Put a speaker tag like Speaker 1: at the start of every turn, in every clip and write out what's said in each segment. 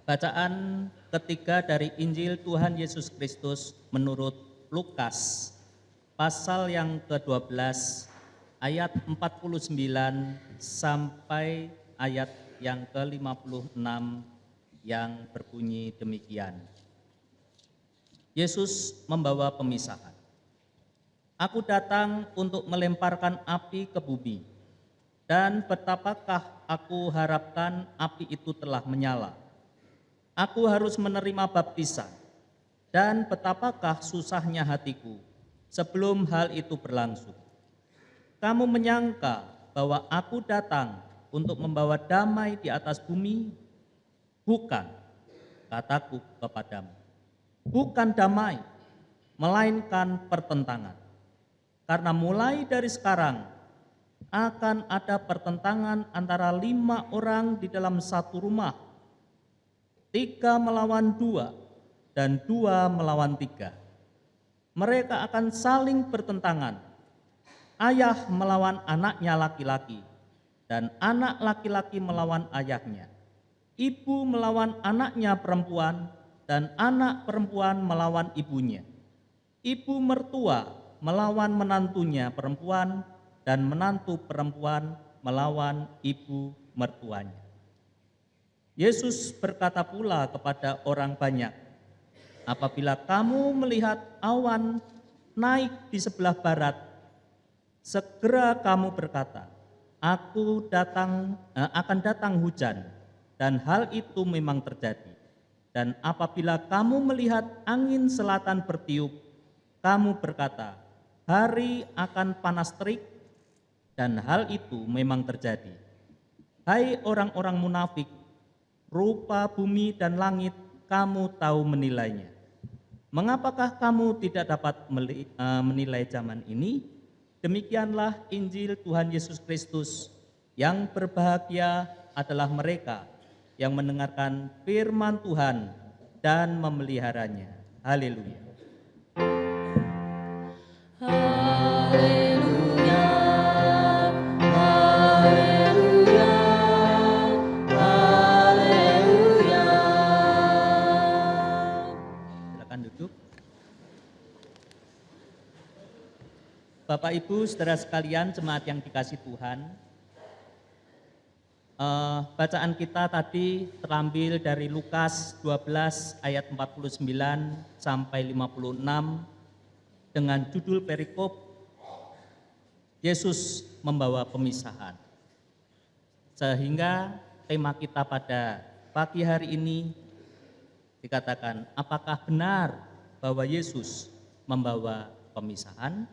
Speaker 1: Bacaan ketiga dari Injil Tuhan Yesus Kristus menurut Lukas, pasal yang ke-12, ayat 49 sampai ayat yang ke-56 yang berbunyi demikian. Yesus membawa pemisahan. Aku datang untuk melemparkan api ke bumi, dan betapakah aku harapkan api itu telah menyala. Aku harus menerima baptisan, dan betapakah susahnya hatiku sebelum hal itu berlangsung. Kamu menyangka bahwa aku datang untuk membawa damai di atas bumi? Bukan, kataku kepadamu. Bukan damai, melainkan pertentangan. Karena mulai dari sekarang akan ada pertentangan antara 5 orang di dalam satu rumah. 3 melawan 2 dan 2 melawan 3. Mereka akan saling bertentangan. Ayah melawan anaknya laki-laki dan anak laki-laki melawan ayahnya. Ibu melawan anaknya perempuan dan anak perempuan melawan ibunya. Ibu mertua melawan menantunya perempuan dan menantu perempuan melawan ibu mertuanya. Yesus berkata pula kepada orang banyak, apabila kamu melihat awan naik di sebelah barat, segera kamu berkata, akan datang hujan, dan hal itu memang terjadi. Dan apabila kamu melihat angin selatan bertiup, kamu berkata, hari akan panas terik, dan hal itu memang terjadi. Hai orang-orang munafik, rupa bumi dan langit kamu tahu menilainya. Mengapakah kamu tidak dapat menilai zaman ini? Demikianlah Injil Tuhan Yesus Kristus. Yang berbahagia adalah mereka yang mendengarkan firman Tuhan dan memeliharanya. Haleluya.
Speaker 2: Haleluya, haleluya, haleluya.
Speaker 1: Silakan duduk. Bapak Ibu saudara sekalian jemaat yang dikasih Tuhan, bacaan kita tadi terambil dari Lukas 12 ayat 49 sampai 56 dengan judul perikop Yesus membawa pemisahan. Sehingga tema kita pada pagi hari ini dikatakan, apakah benar bahwa Yesus membawa pemisahan?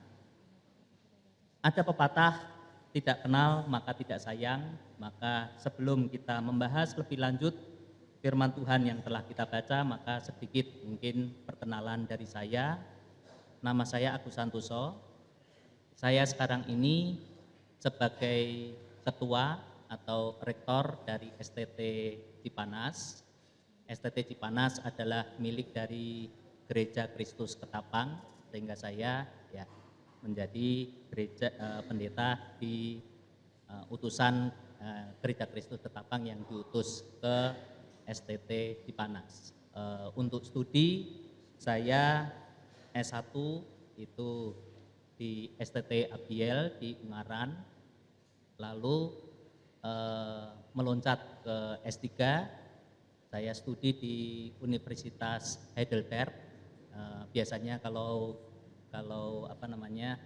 Speaker 1: Ada pepatah, tidak kenal maka tidak sayang. Maka sebelum kita membahas lebih lanjut firman Tuhan yang telah kita baca, maka sedikit mungkin perkenalan dari saya. Nama saya Agus Santoso. Saya sekarang ini sebagai ketua atau rektor dari STT Cipanas. STT Cipanas adalah milik dari Gereja Kristus Ketapang, sehingga saya menjadi pendeta di utusan Gereja Kristus Ketapang yang diutus ke STT Cipanas. Untuk studi saya S1 itu di STT Abiel di Ungaran, lalu meloncat ke S3, saya studi di Universitas Heidelberg. Biasanya kalau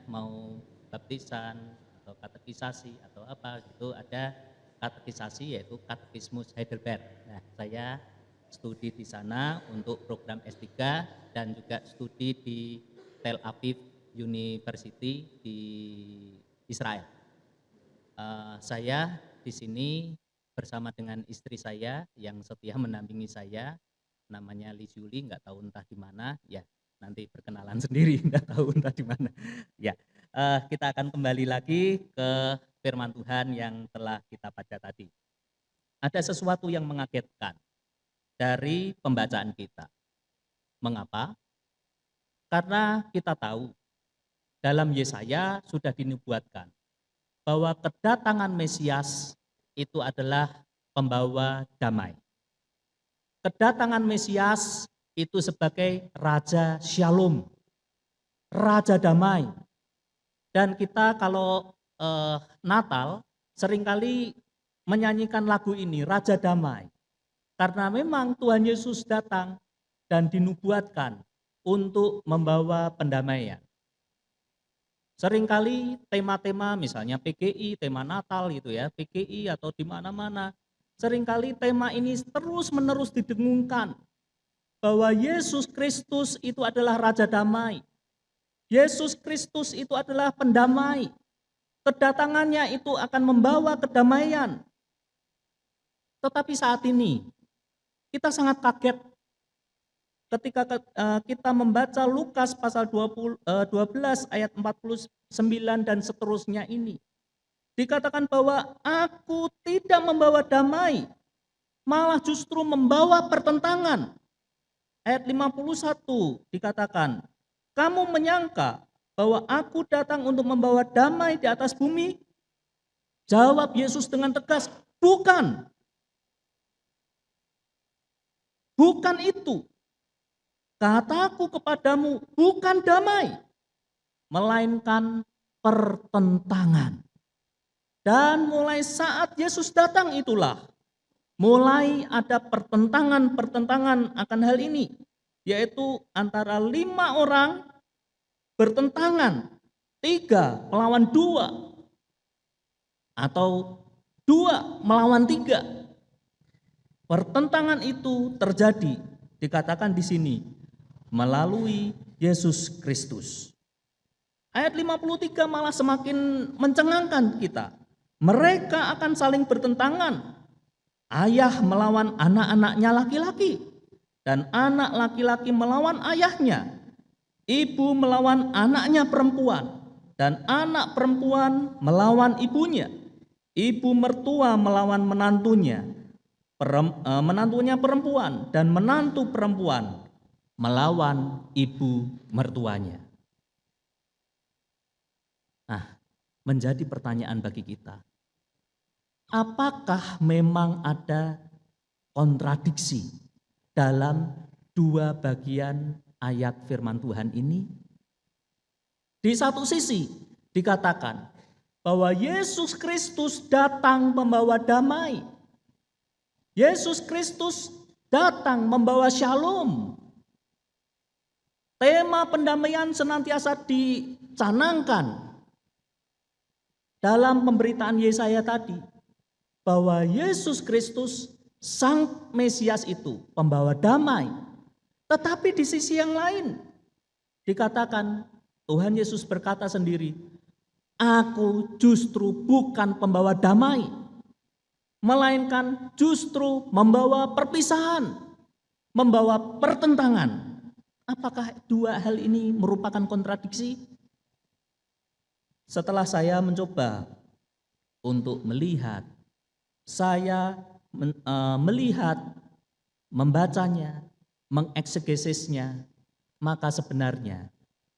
Speaker 1: mau baptisan atau katekisasi atau apa gitu, ada katekisasi yaitu Katekismus Heidelberg. Nah, saya studi di sana untuk program S3 dan juga studi di Tel Aviv University di Israel. Saya di sini bersama dengan istri saya yang setia mendampingi saya, namanya Li Juli, nggak tahu entah di mana, ya nanti perkenalan sendiri, nggak tahu entah di mana. Ya, kita akan kembali lagi ke firman Tuhan yang telah kita baca tadi. Ada sesuatu yang mengagetkan dari pembacaan kita. Mengapa? Karena kita tahu dalam Yesaya sudah dinubuatkan bahwa kedatangan Mesias itu adalah pembawa damai. kedatangan Mesias itu sebagai Raja Shalom, Raja Damai. Dan kita kalau Natal seringkali menyanyikan lagu ini, Raja Damai. Karena memang Tuhan Yesus datang dan dinubuatkan untuk membawa pendamaian. Seringkali tema-tema misalnya PGI, tema Natal gitu ya, PGI atau di mana-mana. Seringkali tema ini terus-menerus didengungkan bahwa Yesus Kristus itu adalah Raja Damai. Yesus Kristus itu adalah pendamai. Kedatangannya itu akan membawa kedamaian. Tetapi saat ini kita sangat kaget ketika kita membaca Lukas pasal 12 ayat 49 dan seterusnya ini. Dikatakan bahwa aku tidak membawa damai, malah justru membawa pertentangan. Ayat 51 dikatakan, kamu menyangka bahwa aku datang untuk membawa damai di atas bumi? Jawab Yesus dengan tegas, bukan. Bukan itu. Kataku kepadamu bukan damai, melainkan pertentangan. Dan mulai saat Yesus datang itulah, mulai ada pertentangan akan hal ini. Yaitu antara 5 orang bertentangan, 3 melawan 2, atau 2 melawan 3. Pertentangan itu terjadi, dikatakan di sini, melalui Yesus Kristus. Ayat 53 malah semakin mencengangkan kita. Mereka akan saling bertentangan. Ayah melawan anak-anaknya laki-laki, dan anak laki-laki melawan ayahnya. Ibu melawan anaknya perempuan, dan anak perempuan melawan ibunya. Ibu mertua melawan menantunya, menantunya perempuan, dan menantu perempuan melawan ibu mertuanya. Nah, menjadi pertanyaan bagi kita, apakah memang ada kontradiksi dalam 2 bagian ayat firman Tuhan ini? Di satu sisi dikatakan bahwa Yesus Kristus datang membawa damai. Yesus Kristus datang membawa shalom. Tema pendamaian senantiasa dicanangkan dalam pemberitaan Yesaya tadi, bahwa Yesus Kristus Sang Mesias itu pembawa damai. Tetapi di sisi yang lain dikatakan Tuhan Yesus berkata sendiri, aku justru bukan pembawa damai, melainkan justru membawa perpisahan, membawa pertentangan. Apakah 2 hal ini merupakan kontradiksi? Setelah saya mencoba untuk melihat, saya melihat, membacanya, mengeksegesinya, maka sebenarnya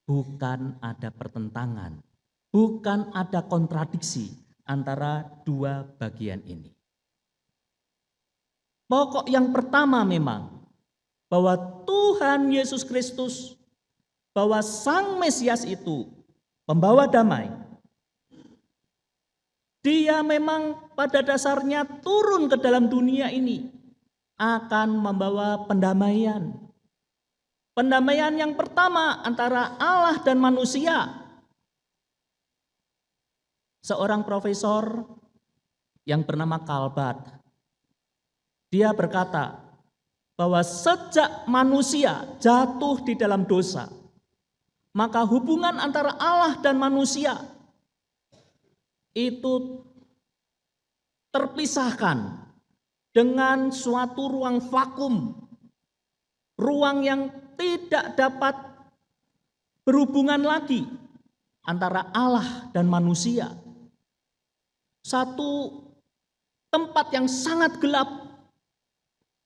Speaker 1: bukan ada pertentangan, bukan ada kontradiksi antara 2 bagian ini. Pokok yang pertama memang bahwa Tuhan Yesus Kristus, bahwa Sang Mesias itu pembawa damai. Dia memang pada dasarnya turun ke dalam dunia ini akan membawa pendamaian. Pendamaian yang pertama antara Allah dan manusia. Seorang profesor yang bernama Calbat, dia berkata bahwa sejak manusia jatuh di dalam dosa, maka hubungan antara Allah dan manusia itu terpisahkan dengan suatu ruang vakum, ruang yang tidak dapat berhubungan lagi antara Allah dan manusia. Satu tempat yang sangat gelap,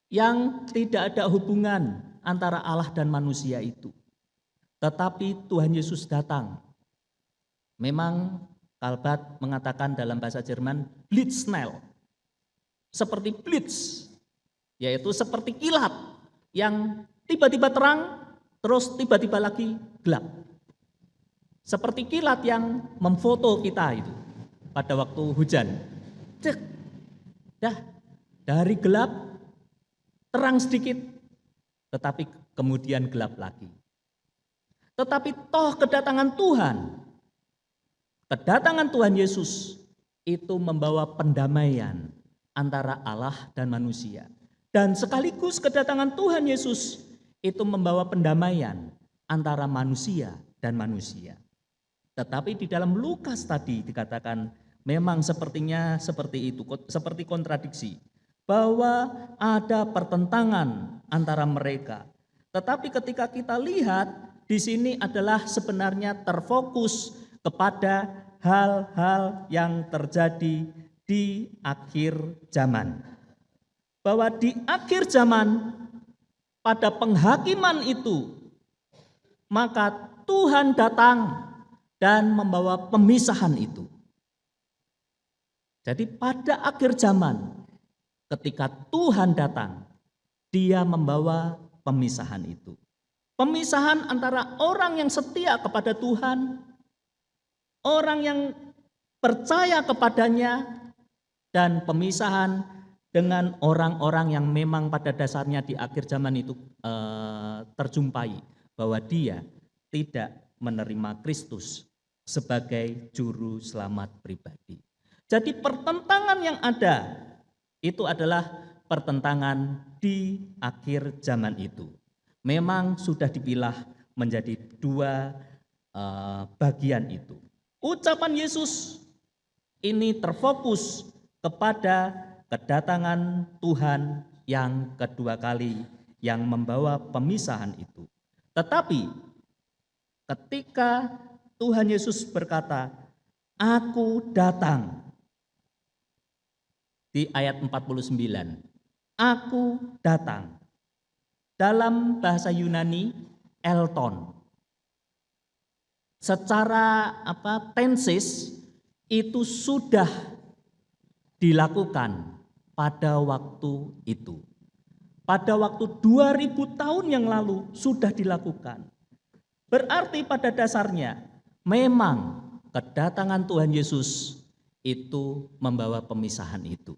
Speaker 1: yang tidak ada hubungan antara Allah dan manusia itu. Tetapi Tuhan Yesus datang. Memang Calbat mengatakan dalam bahasa Jerman Blitznell, seperti blitz, yaitu seperti kilat yang tiba-tiba terang, terus tiba-tiba lagi gelap. Seperti kilat yang memfoto kita itu pada waktu hujan. Cek, dah dari gelap terang sedikit, tetapi kemudian gelap lagi. Tetapi toh kedatangan Tuhan Yesus itu membawa pendamaian antara Allah dan manusia. Dan sekaligus kedatangan Tuhan Yesus itu membawa pendamaian antara manusia dan manusia. Tetapi di dalam Lukas tadi dikatakan memang sepertinya seperti itu, seperti kontradiksi. Bahwa ada pertentangan antara mereka. Tetapi ketika kita lihat di sini adalah sebenarnya terfokus kepada hal-hal yang terjadi di akhir zaman. Bahwa di akhir zaman pada penghakiman itu maka Tuhan datang dan membawa pemisahan itu. Jadi pada akhir zaman ketika Tuhan datang, Dia membawa pemisahan itu. Pemisahan antara orang yang setia kepada Tuhan, orang yang percaya kepadanya, dan pemisahan dengan orang-orang yang memang pada dasarnya di akhir zaman itu terjumpai bahwa dia tidak menerima Kristus sebagai juru selamat pribadi. Jadi pertentangan yang ada itu adalah pertentangan di akhir zaman itu. Memang sudah dipilah menjadi dua bagian itu. Ucapan Yesus ini terfokus kepada kedatangan Tuhan yang kedua kali yang membawa pemisahan itu. Tetapi ketika Tuhan Yesus berkata, "Aku datang." Di ayat 49, "Aku datang." Dalam bahasa Yunani, elton. Secara tenses itu sudah dilakukan pada waktu itu. Pada waktu 2000 tahun yang lalu sudah dilakukan. Berarti pada dasarnya memang kedatangan Tuhan Yesus itu membawa pemisahan itu.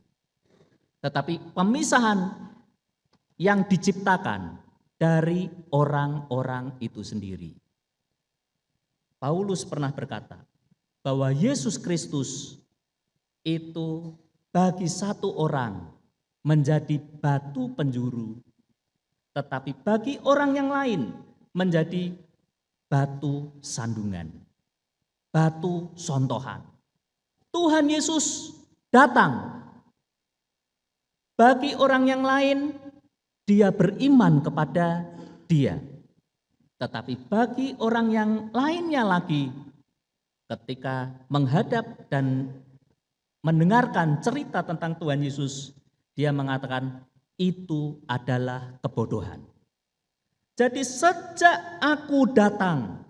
Speaker 1: Tetapi pemisahan yang diciptakan dari orang-orang itu sendiri. Paulus pernah berkata bahwa Yesus Kristus itu bagi satu orang menjadi batu penjuru, tetapi bagi orang yang lain menjadi batu sandungan, batu sontohan. Tuhan Yesus datang. Bagi orang yang lain, dia beriman kepada Dia. Tetapi bagi orang yang lainnya lagi, ketika menghadap dan mendengarkan cerita tentang Tuhan Yesus, dia mengatakan itu adalah kebodohan. Jadi sejak aku datang,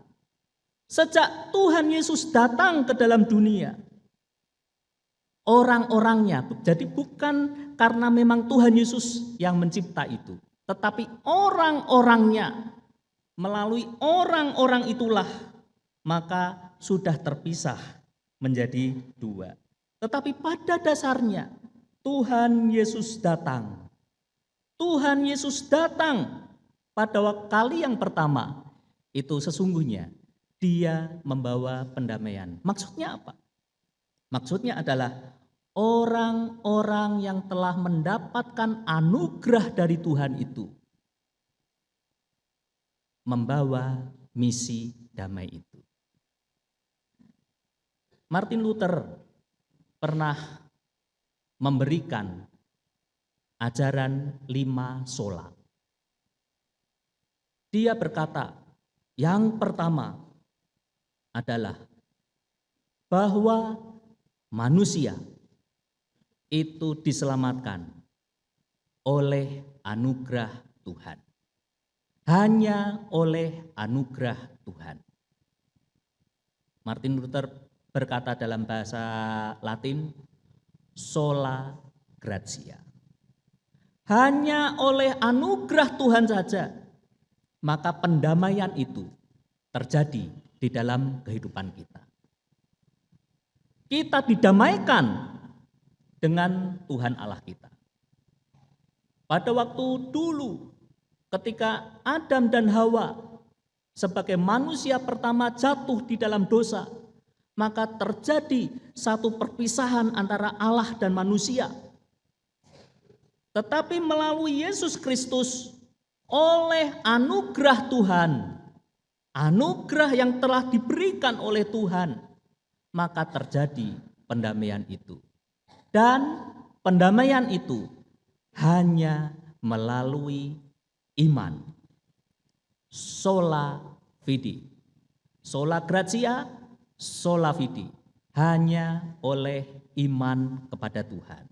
Speaker 1: sejak Tuhan Yesus datang ke dalam dunia, orang-orangnya, jadi bukan karena memang Tuhan Yesus yang mencipta itu, tetapi orang-orangnya, melalui orang-orang itulah maka sudah terpisah menjadi dua. Tetapi pada dasarnya Tuhan Yesus datang. Tuhan Yesus datang pada kali yang pertama itu sesungguhnya Dia membawa pendamaian. Maksudnya apa? Maksudnya adalah orang-orang yang telah mendapatkan anugerah dari Tuhan itu membawa misi damai itu. Martin Luther pernah memberikan ajaran 5 sola. Dia berkata, yang pertama adalah bahwa manusia itu diselamatkan oleh anugerah Tuhan. Hanya oleh anugerah Tuhan. Martin Luther berkata dalam bahasa Latin, sola gratia. hanya oleh anugerah Tuhan saja, maka pendamaian itu terjadi di dalam kehidupan kita. Kita didamaikan dengan Tuhan Allah kita. Pada waktu dulu ketika Adam dan Hawa sebagai manusia pertama jatuh di dalam dosa, maka terjadi satu perpisahan antara Allah dan manusia. Tetapi melalui Yesus Kristus, oleh anugerah Tuhan, anugerah yang telah diberikan oleh Tuhan, maka terjadi pendamaian itu. Dan pendamaian itu hanya melalui iman. Sola fide. Sola gratia, sola fide. Hanya oleh iman kepada Tuhan.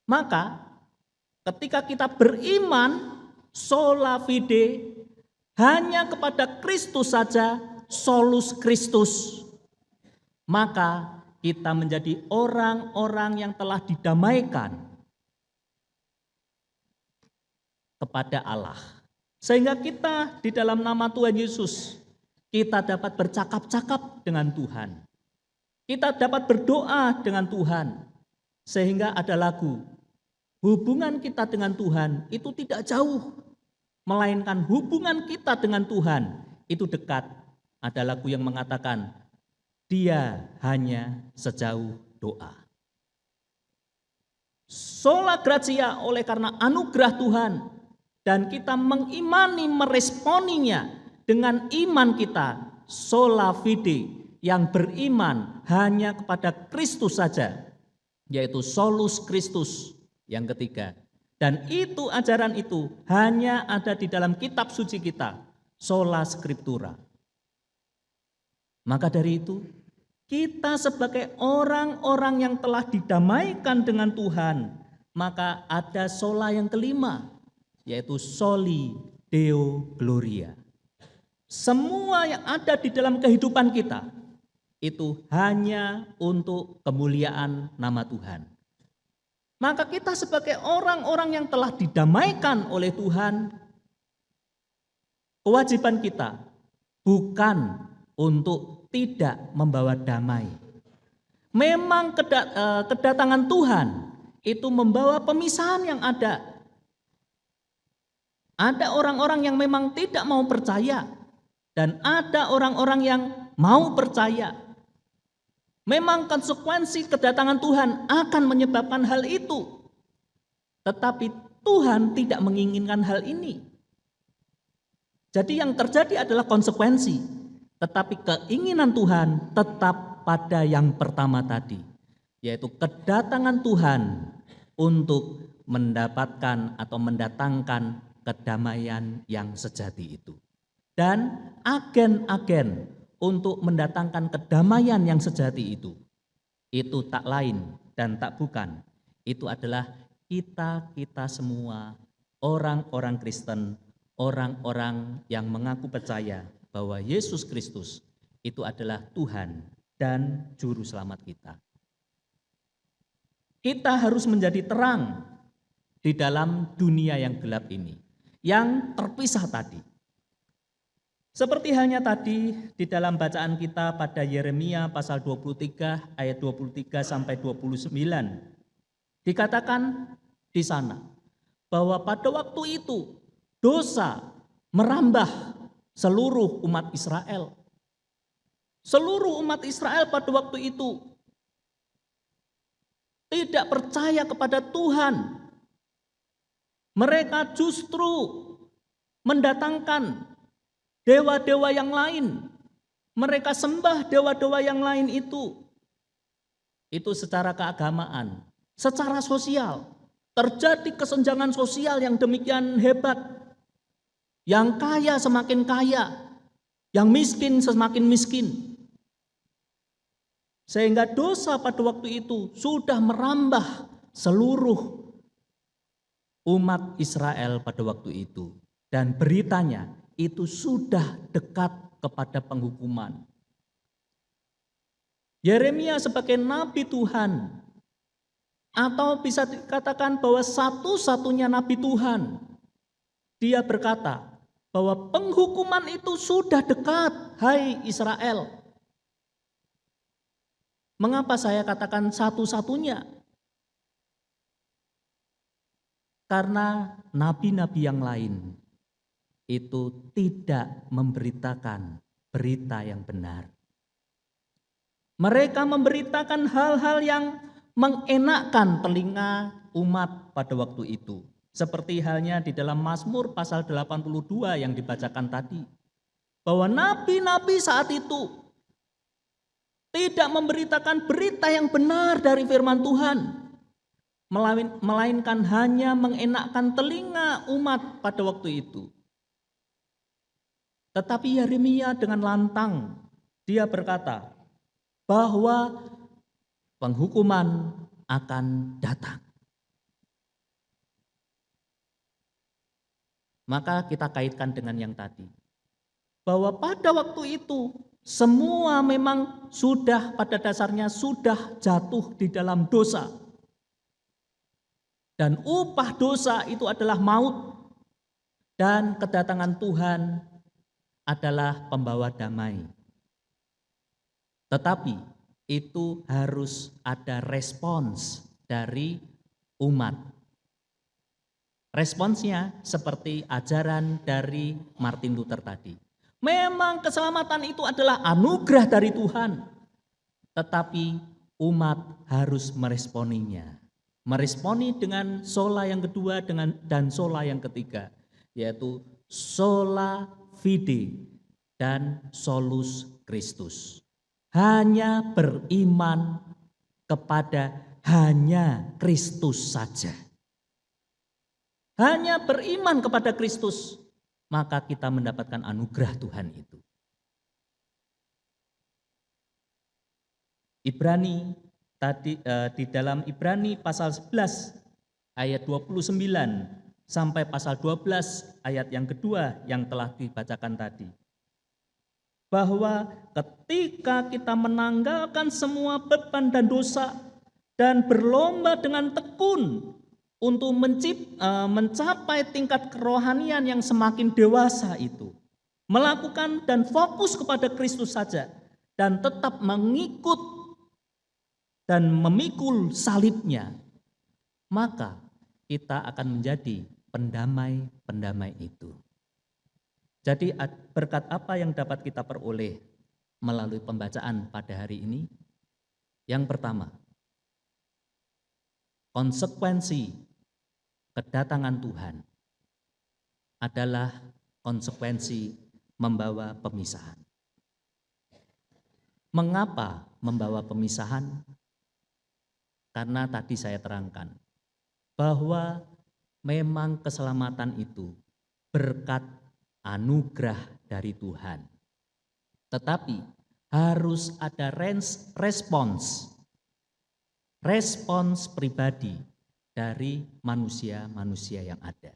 Speaker 1: Maka ketika kita beriman sola fide hanya kepada Kristus saja, solus Kristus, maka kita menjadi orang-orang yang telah didamaikan kepada Allah. Sehingga kita di dalam nama Tuhan Yesus, kita dapat bercakap-cakap dengan Tuhan. Kita dapat berdoa dengan Tuhan. Sehingga ada lagu, hubungan kita dengan Tuhan itu tidak jauh, melainkan hubungan kita dengan Tuhan itu dekat. Ada lagu yang mengatakan, dia hanya sejauh doa. Sola gratia oleh karena anugerah Tuhan, dan kita mengimani meresponinya dengan iman kita. Sola fide, yang beriman hanya kepada Kristus saja, yaitu solus Kristus yang ketiga. Dan itu ajaran itu hanya ada di dalam kitab suci kita, sola scriptura. Maka dari itu, kita sebagai orang-orang yang telah didamaikan dengan Tuhan, maka ada sola yang kelima, yaitu soli deo gloria. Semua yang ada di dalam kehidupan kita itu hanya untuk kemuliaan nama Tuhan. Maka kita sebagai orang-orang yang telah didamaikan oleh Tuhan, kewajiban kita bukan untuk tidak membawa damai. Memang kedatangan Tuhan itu membawa pemisahan yang ada. Ada orang-orang yang memang tidak mau percaya, dan ada orang-orang yang mau percaya. Memang konsekuensi kedatangan Tuhan akan menyebabkan hal itu. Tetapi Tuhan tidak menginginkan hal ini. Jadi yang terjadi adalah konsekuensi. Tetapi keinginan Tuhan tetap pada yang pertama tadi, yaitu kedatangan Tuhan untuk mendapatkan atau mendatangkan kedamaian yang sejati itu. Dan agen-agen untuk mendatangkan kedamaian yang sejati itu tak lain dan tak bukan, itu adalah kita semua, orang-orang Kristen, orang-orang yang mengaku percaya bahwa Yesus Kristus itu adalah Tuhan dan Juru Selamat kita. Kita harus menjadi terang di dalam dunia yang gelap ini, yang terpisah tadi. Seperti halnya tadi di dalam bacaan kita pada Yeremia pasal 23 ayat 23 sampai 29. Dikatakan di sana bahwa pada waktu itu dosa merambah seluruh umat Israel. Seluruh umat Israel pada waktu itu tidak percaya kepada Tuhan. Mereka justru mendatangkan dewa-dewa yang lain. Mereka sembah dewa-dewa yang lain itu. Itu secara keagamaan, secara sosial. Terjadi kesenjangan sosial yang demikian hebat. Yang kaya semakin kaya, yang miskin semakin miskin. Sehingga dosa pada waktu itu sudah merambah seluruh umat Israel pada waktu itu. Dan beritanya itu sudah dekat kepada penghukuman. Yeremia sebagai nabi Tuhan Atau bisa dikatakan bahwa satu-satunya nabi Tuhan. Dia berkata bahwa penghukuman itu sudah dekat, hai Israel. Mengapa saya katakan satu-satunya? Karena nabi-nabi yang lain itu tidak memberitakan berita yang benar. Mereka memberitakan hal-hal yang mengenakkan telinga umat pada waktu itu. Seperti halnya di dalam Mazmur pasal 82 yang dibacakan tadi. Bahwa nabi-nabi saat itu tidak memberitakan berita yang benar dari firman Tuhan. Melainkan hanya mengenakkan telinga umat pada waktu itu. Tetapi Yeremia dengan lantang dia berkata bahwa penghukuman akan datang. Maka kita kaitkan dengan yang tadi. Bahwa pada waktu itu semua memang sudah pada dasarnya sudah jatuh di dalam dosa. Dan upah dosa itu adalah maut. Dan kedatangan Tuhan adalah pembawa damai. Tetapi itu harus ada respons dari umat. Responsnya seperti ajaran dari Martin Luther tadi. Memang keselamatan itu adalah anugerah dari Tuhan. Tetapi umat harus meresponinya. Meresponi dengan sola yang kedua dan sola yang ketiga. Yaitu sola fide dan solus Christus. Hanya beriman kepada hanya Kristus saja. Hanya beriman kepada Kristus, maka kita mendapatkan anugerah Tuhan itu. Ibrani tadi di dalam Ibrani pasal 11 ayat 29 sampai pasal 12 ayat yang kedua yang telah dibacakan tadi. Bahwa ketika kita menanggalkan semua beban dan dosa dan berlomba dengan tekun untuk mencapai tingkat kerohanian yang semakin dewasa itu. Melakukan dan fokus kepada Kristus saja. Dan tetap mengikut dan memikul salibnya. Maka kita akan menjadi pendamai-pendamai itu. Jadi berkat apa yang dapat kita peroleh melalui pembacaan pada hari ini? Yang pertama, konsekuensi kedatangan Tuhan adalah konsekuensi membawa pemisahan. Mengapa membawa pemisahan? Karena tadi saya terangkan bahwa memang keselamatan itu berkat anugerah dari Tuhan. Tetapi harus ada respons pribadi dari manusia-manusia yang ada.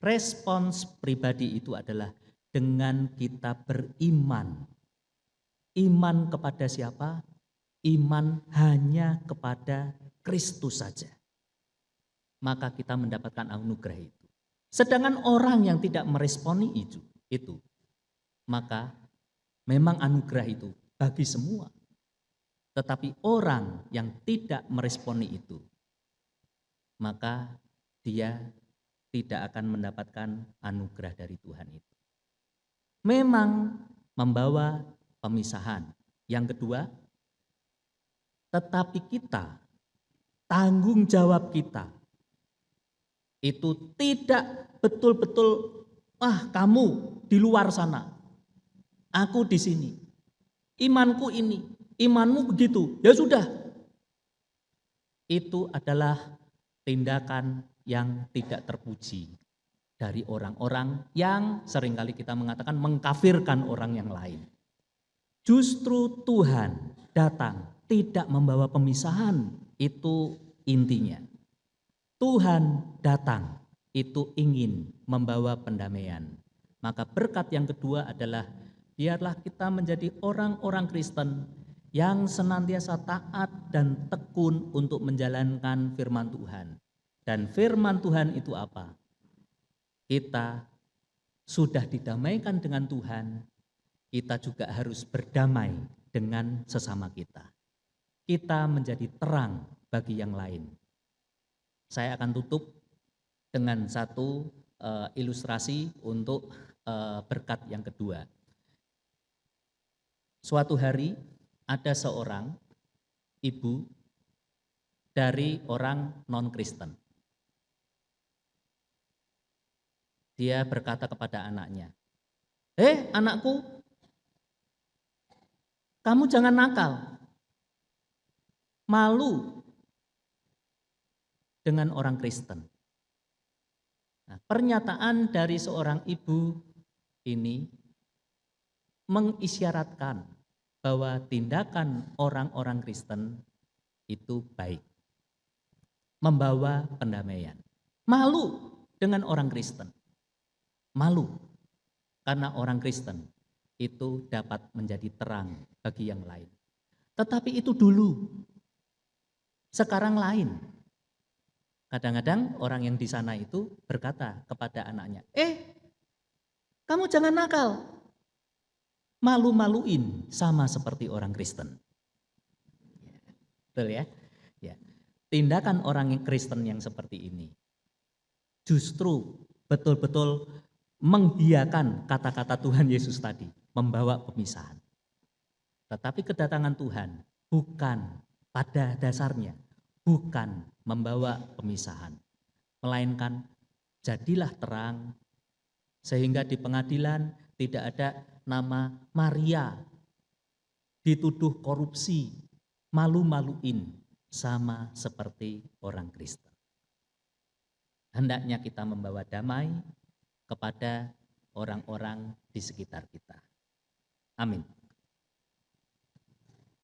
Speaker 1: Respons pribadi itu adalah dengan kita beriman. Iman kepada siapa? Iman hanya kepada Kristus saja. Maka kita mendapatkan anugerah itu. Sedangkan orang yang tidak meresponi itu, maka memang anugerah itu bagi semua. Tetapi orang yang tidak meresponi itu, maka dia tidak akan mendapatkan anugerah dari Tuhan itu. Memang membawa pemisahan. Yang kedua, tetapi kita, tanggung jawab kita, itu tidak betul-betul, kamu di luar sana, aku di sini, imanku ini, imanmu begitu, ya sudah. Itu adalah tindakan yang tidak terpuji dari orang-orang yang seringkali kita mengatakan mengkafirkan orang yang lain. Justru Tuhan datang tidak membawa pemisahan, itu intinya. Tuhan datang itu ingin membawa pendamaian. Maka berkat yang kedua adalah biarlah kita menjadi orang-orang Kristen yang senantiasa taat dan tekun untuk menjalankan firman Tuhan. Dan firman Tuhan itu apa? Kita sudah didamaikan dengan Tuhan, kita juga harus berdamai dengan sesama kita. Kita menjadi terang bagi yang lain. Saya akan tutup dengan satu ilustrasi untuk berkat yang kedua. Suatu hari ada seorang ibu dari orang non-Kristen. Dia berkata kepada anaknya, anakku, kamu jangan nakal, malu dengan orang Kristen. Nah, pernyataan dari seorang ibu ini mengisyaratkan bahwa tindakan orang-orang Kristen itu baik, membawa pendamaian. Malu dengan orang Kristen, malu karena orang Kristen itu dapat menjadi terang bagi yang lain. Tetapi itu dulu, sekarang lain. Kadang-kadang orang yang di sana itu berkata kepada anaknya, kamu jangan nakal, malu-maluin sama seperti orang Kristen. Betul ya? Ya. Tindakan orang Kristen yang seperti ini justru betul-betul menghiakan kata-kata Tuhan Yesus tadi, membawa pemisahan. Tetapi kedatangan Tuhan bukan pada dasarnya, bukan membawa pemisahan, melainkan jadilah terang, sehingga di pengadilan tidak ada nama Maria dituduh korupsi, malu-maluin sama seperti orang Kristen. Hendaknya kita membawa damai kepada orang-orang di sekitar kita. Amin.